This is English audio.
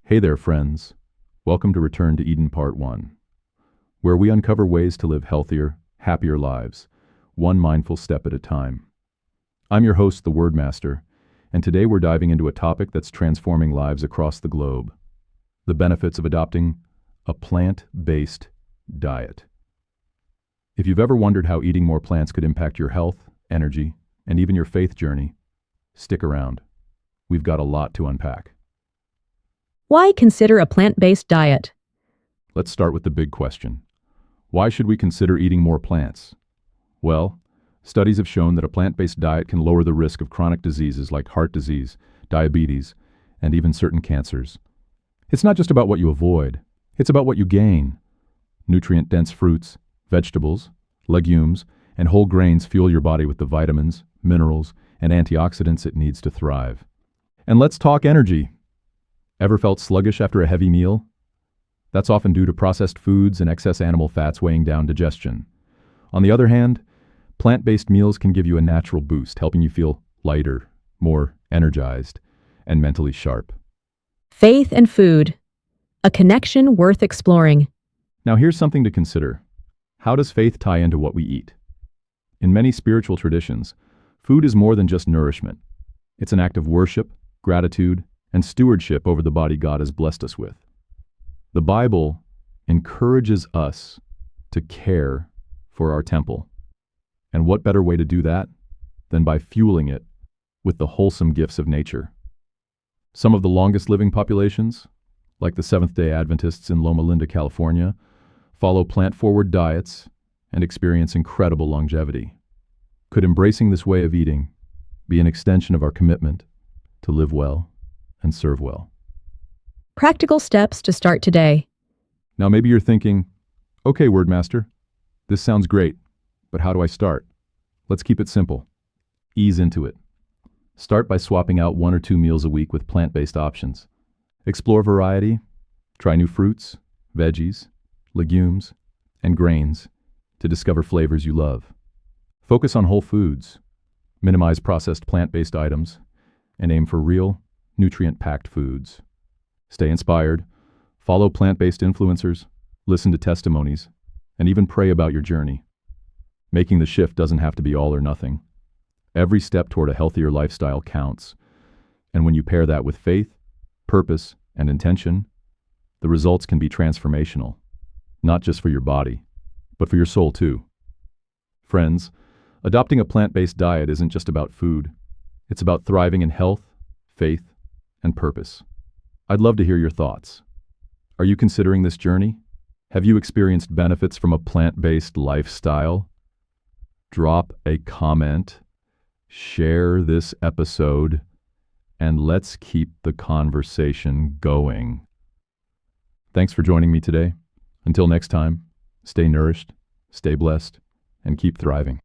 Hey there, friends. Welcome to Return to Eden Part 1, where we uncover ways to live healthier, happier lives, one mindful step at a time. I'm your host, the Word Master, and today we're diving into a topic that's transforming lives across the globe: the benefits of adopting a plant-based diet. If you've ever wondered how eating more plants could impact your health, energy, and even your faith journey, stick around. We've got a lot to unpack. Why consider a plant-based diet? Let's start with the big question. Why should we consider eating more plants? Well, studies have shown that a plant-based diet can lower the risk of chronic diseases like heart disease, diabetes, and even certain cancers. It's not just about what you avoid, it's about what you gain. Nutrient-dense fruits, vegetables, legumes, and whole grains fuel your body with the vitamins, minerals, and antioxidants it needs to thrive. And let's talk energy. Ever felt sluggish after a heavy meal? That's often due to processed foods and excess animal fats weighing down digestion. On the other hand, plant-based meals can give you a natural boost, helping you feel lighter, more energized, and mentally sharp. Faith and food. A connection worth exploring. Now here's something to consider. How does faith tie into what we eat? In many spiritual traditions, food is more than just nourishment. It's an act of worship, gratitude, and stewardship over the body God has blessed us with. The Bible encourages us to care for our temple. And what better way to do that than by fueling it with the wholesome gifts of nature? Some of the longest living populations, like the Seventh-day Adventists in Loma Linda, California, follow plant-forward diets and experience incredible longevity. Could embracing this way of eating be an extension of our commitment to live well and serve well? Practical steps to start today. Now maybe you're thinking, okay, Wordmaster, this sounds great, but how do I start? Let's keep it simple. Ease into it. Start by swapping out 1 or 2 meals a week with plant-based options. Explore variety, try new fruits, veggies, legumes, and grains to discover flavors you love. Focus on whole foods, minimize processed plant-based items, and aim for real, nutrient-packed foods. Stay inspired, follow plant-based influencers, listen to testimonies, and even pray about your journey. Making the shift doesn't have to be all or nothing. Every step toward a healthier lifestyle counts. And when you pair that with faith, purpose, and intention, the results can be transformational, not just for your body, but for your soul too. Friends, adopting a plant-based diet isn't just about food. It's about thriving in health, faith, and purpose. I'd love to hear your thoughts. Are you considering this journey? Have you experienced benefits from a plant-based lifestyle? Drop a comment, share this episode, and let's keep the conversation going. Thanks for joining me today. Until next time, stay nourished, stay blessed, and keep thriving.